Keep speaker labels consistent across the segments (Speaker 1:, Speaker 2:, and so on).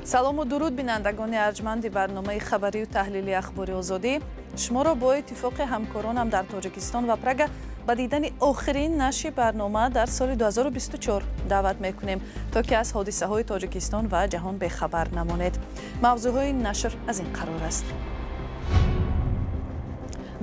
Speaker 1: سلام و درود بینندگان ارجمند برنامه خبری و تحلیلی اخباری آزادی. شما را با اتفاق همکارانم در تاجیکستان و پراگ به دیدن آخرین نشر برنامه در سال 2024 دعوت میکنیم تا که از حادثه های تاجیکستان و جهان بخبر نمانید. موضوع های نشر از این قرار است: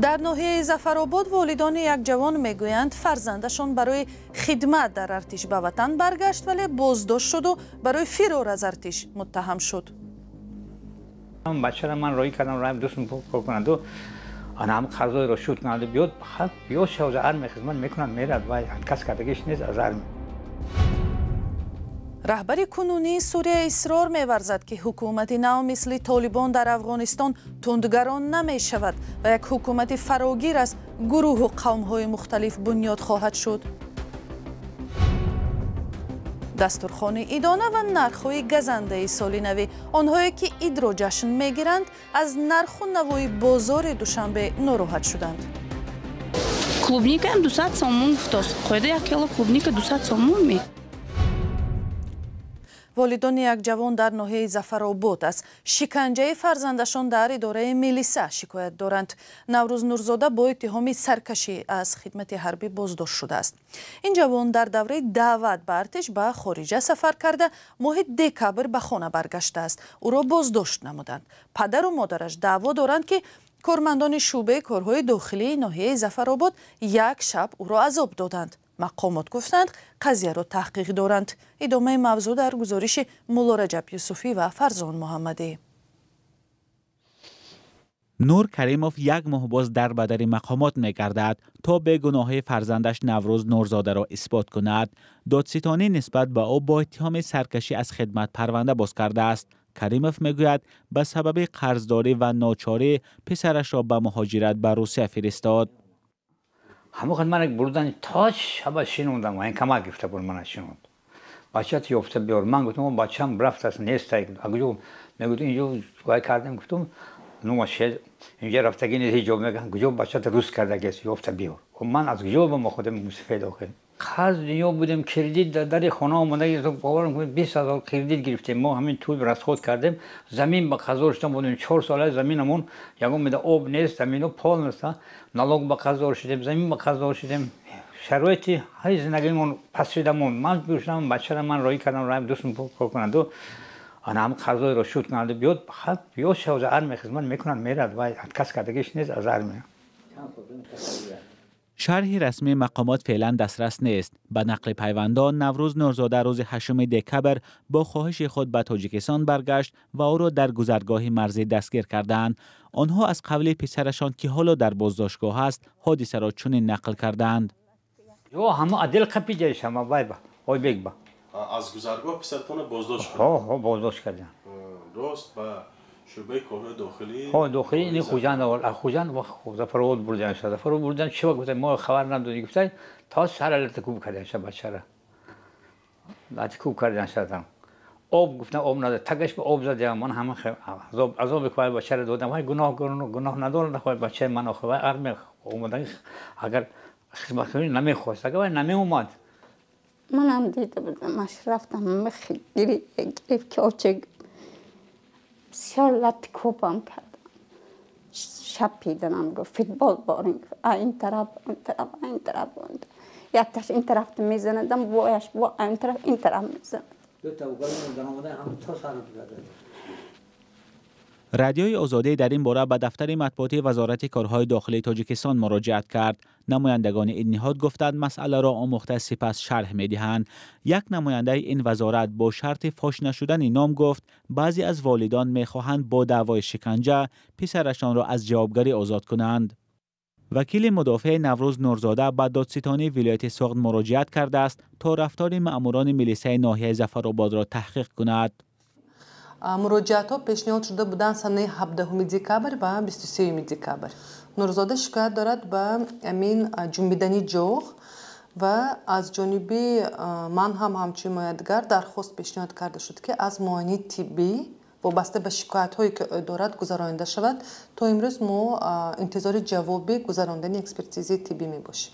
Speaker 1: در ناحیه ظفرآباد والدان یک جوان میگویند فرزندشان برای خدمت در ارتش به وطن برگشت ولی بازداشت شد و برای فرار از ارتش متهم شد.
Speaker 2: بچه را من رای کردم رایم دوستم کار کنند و آن هم قرضای را شد کنند بیاد بیاد شوز ارمی خدمت میکنند میرد و کس کردگیش نیست از ارمی.
Speaker 1: رهبر کنونی سوریه اصرار می‌ورزد که حکومت نو مثل طالبان در افغانستان تندگران نمی شود و یک حکومت فراگیر از گروه و قوم‌های مختلف بنیاد خواهد شد. دستورخوان ایدانه و نرخ‌های گزنده سال نو، آنهایی که اید را جشن می‌گیرند از نرخ و نوای بازار دوشنبه ناراحت شدند.
Speaker 3: клубника هم 200 сомон гуфтост. Қоида 1 кило клубника 200 сомон ми.
Speaker 1: والدان یک جوان در ناحیه ظفرآباد از شکنجه فرزندشان در اداره میلیسا شکایت دارند. نوروز نورزاده با اتهام سرکشی از خدمت حربی بازداشت شده است. این جوان در دوره دعوت به ارتش به خارجه سفر کرده ماه دکبر به خانه برگشته است. او را بازداشت نمودند. پدر و مادرش دعوا دارند که کارمندان شعبه کارهای داخلی ناحیه ظفرآباد یک شب او را عذاب دادند. مقامات گفتند قضیه را تحقیق دارند. ادامه موضوع در گزارش مولا رجب یوسفی و فرزان محمدی.
Speaker 4: نور کریموف یک ماه باز در بدر مقامات می‌گردد تا به گناه فرزندش نوروز نورزاده را اثبات کند. دادستانی نسبت به او با اتهام سرکشی از خدمت پرونده باز کرده است. کریموف میگوید به سبب قرضداری و ناچاری پسرش را به مهاجرت به روسیه فرستاد.
Speaker 2: همون من بردن تا شب شنوندم و این کمک گرفته بود من شنوند. بچه‌ت یافته بیار. من گفتم بچه‌م رفت است نیست. اگه میگفت اینجا وای کردم گفتم نوشه اینجا رفتگی نیست جواب میگن کجا بچه‌ت روز کرده است یافته بیار. و من از کجا به ما خودم مستفید آخه. خاص دنیا بودم کردیت در خانه اومده تو باورم کنید 20000 کردیت گرفتیم ما همین طول رصد کردیم زمین به قضا شدم بودیم 4 ساله زمینمون یگان میده آب نیست زمینو پول نیست نالوگ به قضا شدیم زمین به قضا شدیم شرایطی های زندگیمون پس شدمون من گوشتم بچه را من رای کردم رایم دوستم کار کنند و آن هم قضا را شد کنند بیاد بیاد شوز ارمی خدمت میکنند میرد و کس کردگیش نیست از ارمی.
Speaker 4: شرح رسمی مقامات فعلا دسترس نیست. به نقل پیوندان نوروز نورزاده روز 8 دکبر با خواهش خود به تاجیکستان برگشت و او را در گذرگاه مرزی دستگیر کردند. آنها از قبل پسرشان که حالا در بازداشتگاه است حادثه را چنین نقل کردند.
Speaker 2: جو همه عدل کپی جایش همه بایبا وای بیگ با
Speaker 5: از گذرگاه پسرتون بازداشت
Speaker 2: کردن. ها بازداشت کردن.
Speaker 5: درست با شعبه کارهای داخلی.
Speaker 2: داخلی این خوجان آورد. خوجان و ظفرآباد بردن شد. ظفرآباد بردن چه وقت گفتن ما خبر ندادیم گفتن تا سر التکوب کردن شد بچه را. التکوب کردن شدن. آب گفتن آب نداد. تگش به آب زدم من همه عذاب کوای بچه را دادم. وای گناه ندارم نخوای بچه من آخوای ارمی اومدن اگر خدمت کنی نمیخواست اگر نمی اومد.
Speaker 6: من هم دیده بودم مش رفتم مخی گریف که آچه بسیار لطکوبم کردم شب پیدنم گفت فیتبال باریم این طرف یکتش این طرف میزندم بایش با این طرف میزند.
Speaker 4: رادیوی آزادی در این باره به دفتر مطبوعاتی وزارت کارهای داخلی تاجیکستان مراجعت کرد. نمایندگان این نهاد گفتند مسئله را آموخته سپس شرح می‌دهند. یک نماینده این وزارت با شرط فاش نشدن نام گفت بعضی از والدان می‌خواهند با دعوای شکنجه پسرشان را از جوابگری آزاد کنند. وکیل مدافع نوروز نورزاده به دادستانی ولایت سوغد مراجعت کرده است تا رفتار مأموران میلیسای ناحیه ظفرآباد را تحقیق کند.
Speaker 7: مراجعات ها پیشنهاد شده بودند سنه 17 دکبر و 23 دکبر. نورزاده شکایت دارد به امین جنبیدنی جوغ و از جانب من هم همچون مایدگر درخواست پیشنهاد کرده شد که از معاینه طبی وابسته به شکایت هایی که دارد گذرانده شود. تا امروز ما انتظار جواب گذراندن اکسپرتیز طبی می باشیم.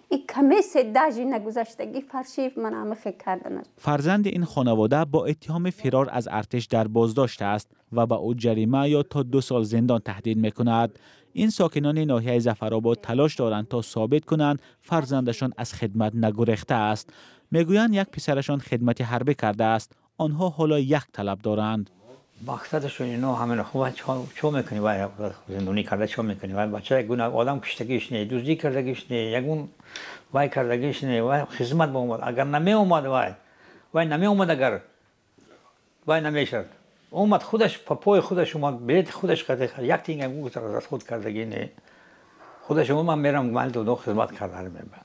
Speaker 6: این کمیس داجی نگذشتگی فرشیف من هم خیلی کردن است.
Speaker 4: فرزند این خانواده با اتهام فرار از ارتش در بازداشت است و با او جریمه یا تا 2 سال زندان تهدید میکند. این ساکنان ناحیه ظفرآباد تلاش دارند تا ثابت کنند فرزندشان از خدمت نگریخته است. میگویند یک پسرشان خدمت حربی کرده است. آنها حالا یک طلب دارند.
Speaker 2: مقصدشون اینا همین خوبه چه میکنی وای زندانی کرده چه میکنی وای بچه یک گونه آدم کشتگیش نه دزدی کردگیش نه یگون وای کردگیش نه وای خدمت با اومد اگر نمی اومد وای نمی اومد اگر وای نمیشد اومد خودش پای خودش اومد بیت خودش کرده یک تینگ گفت از خود کردگی نه خودش من میرم مال دو خدمت کرده میبرم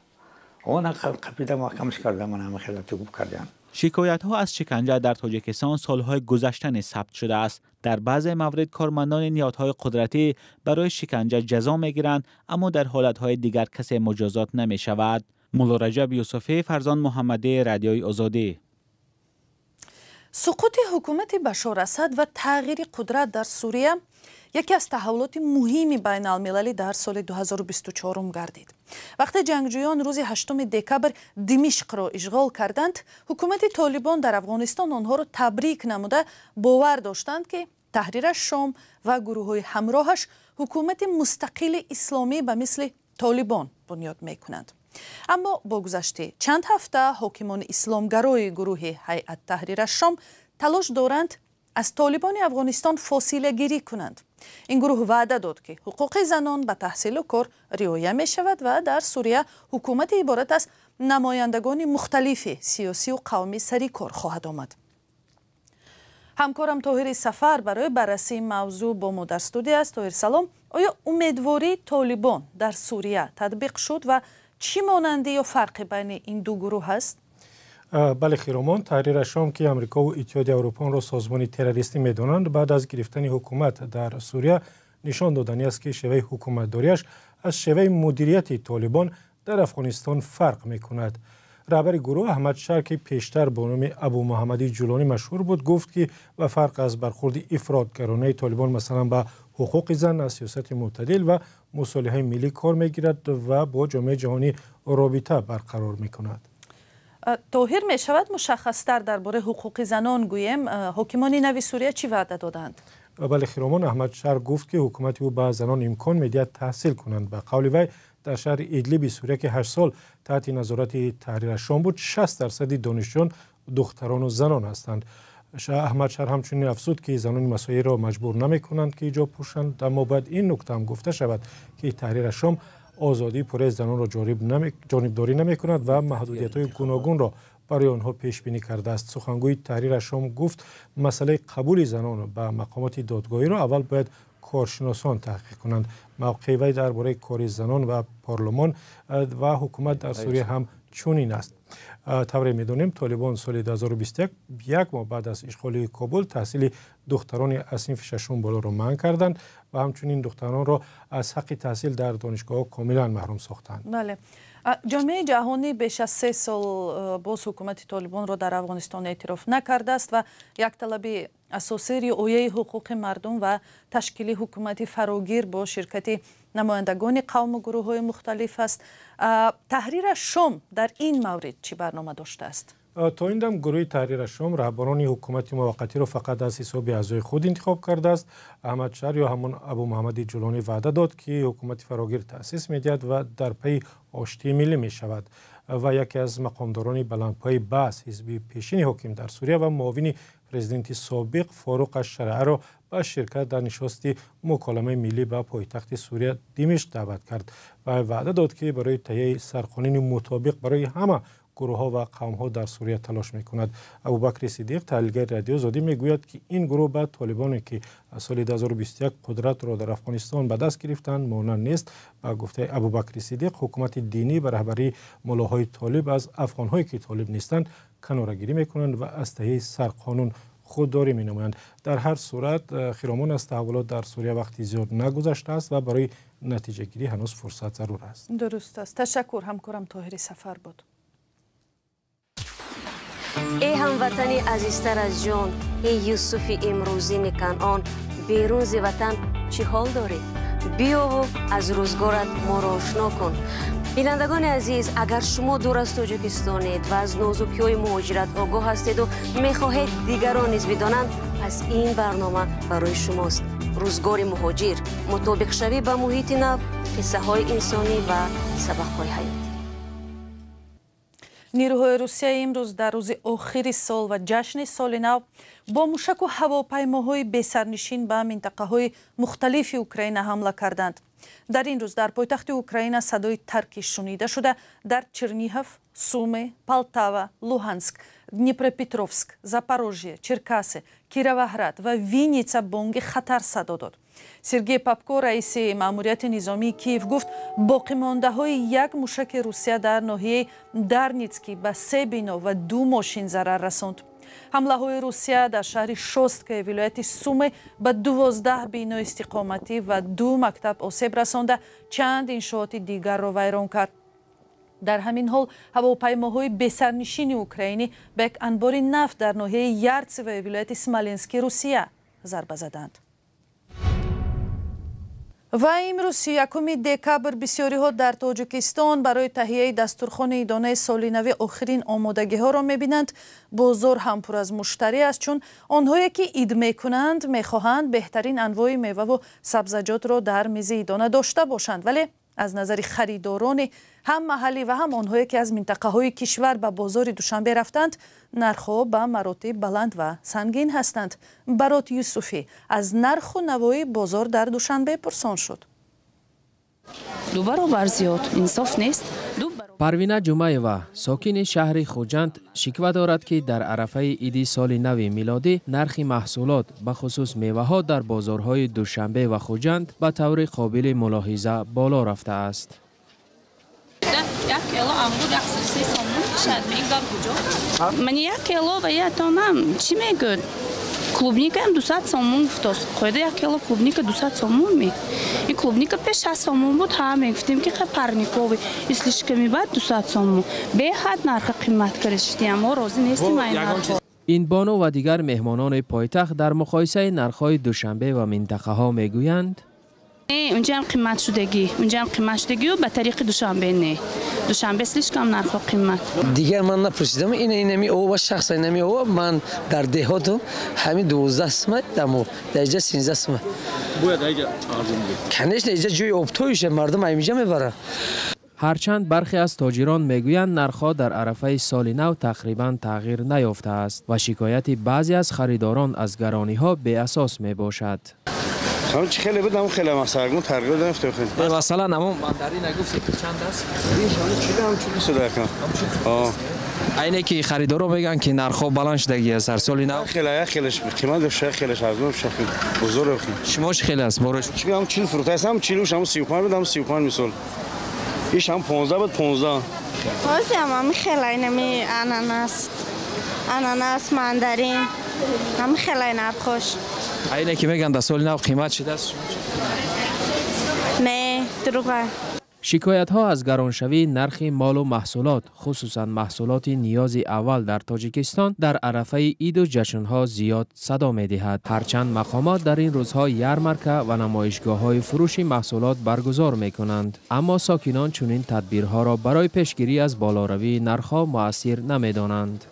Speaker 2: اون قبیله محکمش کرده من هم خدمت خوب کردم.
Speaker 4: شکایت ها از شکنجه در تاجیکستان سالهای گذشته ثبت شده است. در بعضی موارد کارمندان نهادهای قدرتی برای شکنجه جزا میگیرند اما در حالتهای دیگر کسی مجازات نمی شود. مولا رجب یوسفی، فرزان محمدی، رادیوی آزادی.
Speaker 1: سقوط حکومت بشار اسد و تغییر قدرت در سوریه یکی از تحولات مهمی بین المللی در سال 2024 گردید. وقتی جنگجویان روز 8 دکبر دمشق را اشغال کردند، حکومت طالبان در افغانستان آنها را تبریک نموده باور داشتند که تحریر شام و گروه‌های همراهش حکومت مستقل اسلامی به مثل طالبان بنیاد می‌کنند. اما با گذشت چند هفته حاکمان اسلامگرای گروه هیئت تحریر شام تلاش دارند از طالبان افغانستان فاصله گیری کنند. این گروه وعده داد که حقوق زنان به تحصیل و کار رعایت می شود و در سوریه حکومت عبارت از نمایندگان مختلف سیاسی و قومی سری کار خواهد آمد. همکارم طاهر سفر برای بررسی این موضوع با ما در استودیو است. طاهر سلام. آیا امیدواری طالبان در سوریه تطبیق شد و چی مانندی یا فرقی بین این دو گروه هست؟
Speaker 8: بله خیرامان، تحریر شام که امریکا و اتحادیه اروپا را سازمان تروریستی می‌دانند بعد از گرفتن حکومت در سوریه نشان دادنی است که شیوه حکومتداریش از شیوه مدیریت طالبان در افغانستان فرق می‌کند. رهبر گروه احمد شر که پیشتر با نام ابو محمدی جولانی مشهور بود گفت که به فرق از برخورد افراطگرانه طالبان مثلا به حقوق زن از سیاست معتدل و مصالحه ملی کار می‌گیرد و با جامعه جهانی رابطه برقرار می‌کند.
Speaker 1: طاهر می شود مشخص‌تر درباره حقوق زنان گویم حاکمان نو سوریه چی وعده دادند؟
Speaker 8: بله خیرامان، احمد شر گفت که حکومت او به زنان امکان می‌دهد تحصیل کنند. به قول وی در شهر ادلیب سوریه که 8 سال تحت نظارت تحریر شام بود 60% دانشجویان دختران و زنان هستند. احمد شر همچنین افزود که زنان مسایل را مجبور نمی‌کنند که حجاب پوشند، اما بعد این نکته هم گفته شود که تحریر شام آزادی پرهیز زنان را جانبداری نمی‌کند و محدودیت‌های گوناگون را برای آنها پیش بینی کرده است. سخنگوی تحریر شام گفت مسئله قبول زنان به مقامات دادگاهی را اول باید کارشناسان تحقیق کنند. موقع وی درباره کار زنان و پارلمان و حکومت در سوریه هم چنین است. طوری می‌دانیم طالبان سال 2021 یک ماه بعد از اشغال کابل تحصیل دختران از صنف ششم بالا را منع کردند و همچنین دختران را از حق تحصیل در دانشگاه کاملا محروم ساختند.
Speaker 1: بله. جامعه جهانی بیش از 3 سال باز حکومت طالبان را در افغانستان اعتراف نکرده است و یک طلب اساسی رعایت حقوق مردم و تشکیل حکومتی فراگیر با شرکت نمایندگان قوم و گروه‌های مختلف است. تحریر شام در این مورد چی برنامه داشته است؟
Speaker 8: تا این دم گروه تحریر شام رهبران حکومت موقتی را فقط از حساب اعضای خود انتخاب کرده است. احمد شر یا همان ابو محمدی جولانی وعده داد که حکومت فراگیر تأسیس می‌دهد و در پی آشتی ملی می شود و یکی از مقامداران بلندپای بحث حزب پیشین حاکم در سوریه و معاون پرزیدنت سابق فاروق الشرعه را به شرکت در نشست مکالمه ملی به پایتخت سوریه دمشق دعوت کرد و وعده داد که برای تهیه سرقانون مطابق برای همه گروه‌ها و قوم‌ها در سوریه تلاش می‌کند. ابوبکر صدیق تحلیلگر رادیو آزادی می‌گوید که این گروه به طالبانی که از سال 2021 قدرت را در افغانستان به دست گرفتند مانند نیست. با گفته ابوبکر صدیق حکومت دینی به رهبری ملاهای طالب از افغان‌هایی که طالب نیستند کناره‌گیری می‌کنند و از تهیه سرقانون خودداری می‌نمایند. در هر صورت خیرامان از تحولات در سوریه وقتی زیاد نگذشته است و برای نتیجه گیری هنوز فرصت ضرور است.
Speaker 1: درست است. تشکر همکارم طاهر سفر بود.
Speaker 9: ای هموطنی عزیزتر از جان، ای یوسف امروزین کنعان، بیرون ز وطن چی حال داری؟ بیا و از روزگارت ما را آشنا کن. بینندگان عزیز، اگر شما دور از تاجیکستانید و از نازکی‌های مهاجرت آگاه هستید و می‌خواهید دیگران نیز بدانند، پس این برنامه برای شماست. روزگار مهاجر، مطابق شوی به محیط نو، قصه‌های انسانی و سبق‌های حیاتی.
Speaker 1: نیروهای روسیه امروز در روز آخر سال و جشن سال نو با موشک و هواپیماهای بی‌سرنشین به منطقه‌های مختلف اوکراین حمله کردند. در این روز در پایتخت اوکراین صدای ترک شنیده شده. در چرنیهف، سومی، پالتاوا، لوهانسک، دنیپروپетровسک، زاپاروژیه، چرکاسه، کیروоград و وینیتسا بانگ خطر صدا داد. سرگئی پاپکو رئیس ماموریت نظامی کیف گفت باقی‌مانده‌های یک موشک روسیه در ناحیه دارنیتسکی به 3 بینا و 2 ماشین ضرر رساند. حمله‌های روسیه در شهر شوستکه ولایت سومی به 12 بینا استقامتی و 2 مکتب آسیب رسانده، چند انشاءات دیگر را ویران کرد. در همین حال هواپیماهای بی‌سرنشین اوکراینی به یک انبار نفت در ناحیه یارتس و ولایت اسمالینسک روسیه ضربه زدند. و امروز 1 دکبر بسیاری‌ها در تاجیکستان برای تهیه دستورخوان ایدانه سال نو آخرین آمادگی‌ها را می‌بینند. بازار هم پر از مشتری است، چون آنهایی که عید می‌کنند می‌خواهند بهترین انواع میوه و سبزیجات را در میز ایدانه داشته باشند، ولی از نظر خریداران هم محلی و هم آنهایی که از منطقه‌های کشور به بازار دوشنبه رفتند، نرخ‌ها به مراتب بلند و سنگین هستند. برات یوسفی از نرخ و نوای بازار در دوشنبه پرسان شد.
Speaker 3: 2 برابر زیاد انصاف نیست.
Speaker 10: پروینه جمعیوا ساکن شهر خوجند شکوه دارد که در عرفه عید سال نو میلادی نرخ محصولات به خصوص میوه ها در بازارهای دوشنبه و خوجند به طور قابل ملاحظه بالا رفته است.
Speaker 3: 1 کیلو انگور 130 سوم شد. میگم کجا؟ من 1 کیلو و 1 تونم چی میگن؟ Клубника им 200 сомон гуфтост. Қоида 1 кило клубника 200 сомон ми. И клубника 5-6 сомон буд, ҳама гуфтем ки парникови и слишком бад 200 сомон. Беҳад нархи қимат кардиштем. мо розӣ нестем айн нархо.
Speaker 10: این بانو و دیگر مهمانان پایتخت در مقایسه نرخ‌های دوشنبه و منطقه‌ها میگویند
Speaker 3: اونجا هم قیمت شدگی، اونجا هم قیمت شدگی و به طریق دوشنبه نه. دوشنبه سلیش کم نرخ و قیمت.
Speaker 11: دیگر من نپرسیدم اینمی او و شخص اینمی او من در دهاتو همین 12 سمت دمو درجه 13 سمت.
Speaker 5: باید اگه ارزون بود.
Speaker 11: کنش اینجا جوی آبتویشه مردم اینجا میبره.
Speaker 10: هرچند برخی از تاجران میگویند نرخ‌ها در عرفه سال نو تقریبا تغییر نیافته است و شکایت بعضی از خریداران از گرانی‌ها بی اساس میباشد.
Speaker 5: خانم چی خیلی بود، خیلی مسئله تغییر نفته خیلی.
Speaker 11: مثلا نمون مندری نگفتی که چند است؟
Speaker 5: این چیزی هم چیزی صدا کنم.
Speaker 11: اینه که خریدارا میگن که نرخ‌ها بلند شدگی است هر سال نو.
Speaker 5: خیلیش قیمت داشته خیلیش ارزون شده بزرگ خیلی.
Speaker 11: شماش خیلی است مورش.
Speaker 5: چی هم 40 فروت است هم 40 هم 35 بدم 35 میسال. ایش هم 15 بود 15.
Speaker 12: واسه هم خیلی نمی اناناس ماندارین هم خیلی نخوش.
Speaker 11: اینه که میگن در سال نو قیمت شده است.
Speaker 12: نه دروغه.
Speaker 10: شکایت ها از گرانشوی نرخ مال و محصولات خصوصا محصولات نیاز اول در تاجیکستان در عرفه عید و جشن ها زیاد صدا می دهد. هرچند مقامات در این روزها یارمرکه و نمایشگاه های فروش محصولات برگزار می کنند، اما ساکنان چنین تدبیرها را برای پیشگیری از بالاروی نرخ ها مؤثر نمی دانند.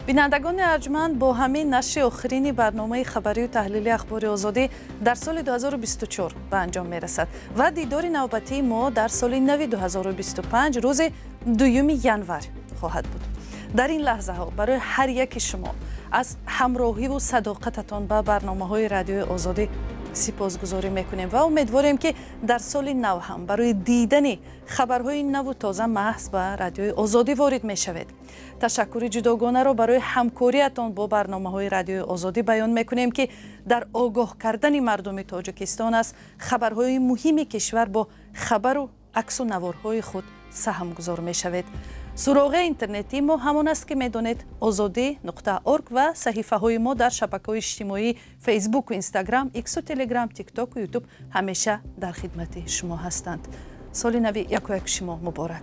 Speaker 1: بینندگان ارجمند، با همین نشر آخرین برنامه خبری و تحلیلی اخبار آزادی در سال 2024 به انجام می رسد و دیدار نوبتی ما در سال نو 2025 روز 2 ژانویه خواهد بود. در این لحظه ها برای هر یک شما از همراهی و صداقتتان به برنامه های رادیو آزادی سپاسگزاری میکنیم و امیدواریم که در سال نو هم برای دیدن خبرهای نو و تازه محض به رادیو آزادی وارد میشوید. تشکر جداگانه را برای همکاریتان با برنامه‌های رادیو آزادی بیان میکنیم که در آگاه کردن مردم تاجیکستان از خبرهای مهم کشور با خبر و عکس و نوارهای خود سهم گذار میشوید. سراغ اینترنتی ما همان است که میدانید azadi.org و صحیفه های ما در شبکه‌های اجتماعی فیسبوک و اینستاگرام، ایکس و تلگرام، تیک تاک و یوتیوب همیشه در خدمت شما هستند. سال نو یک شما مبارک.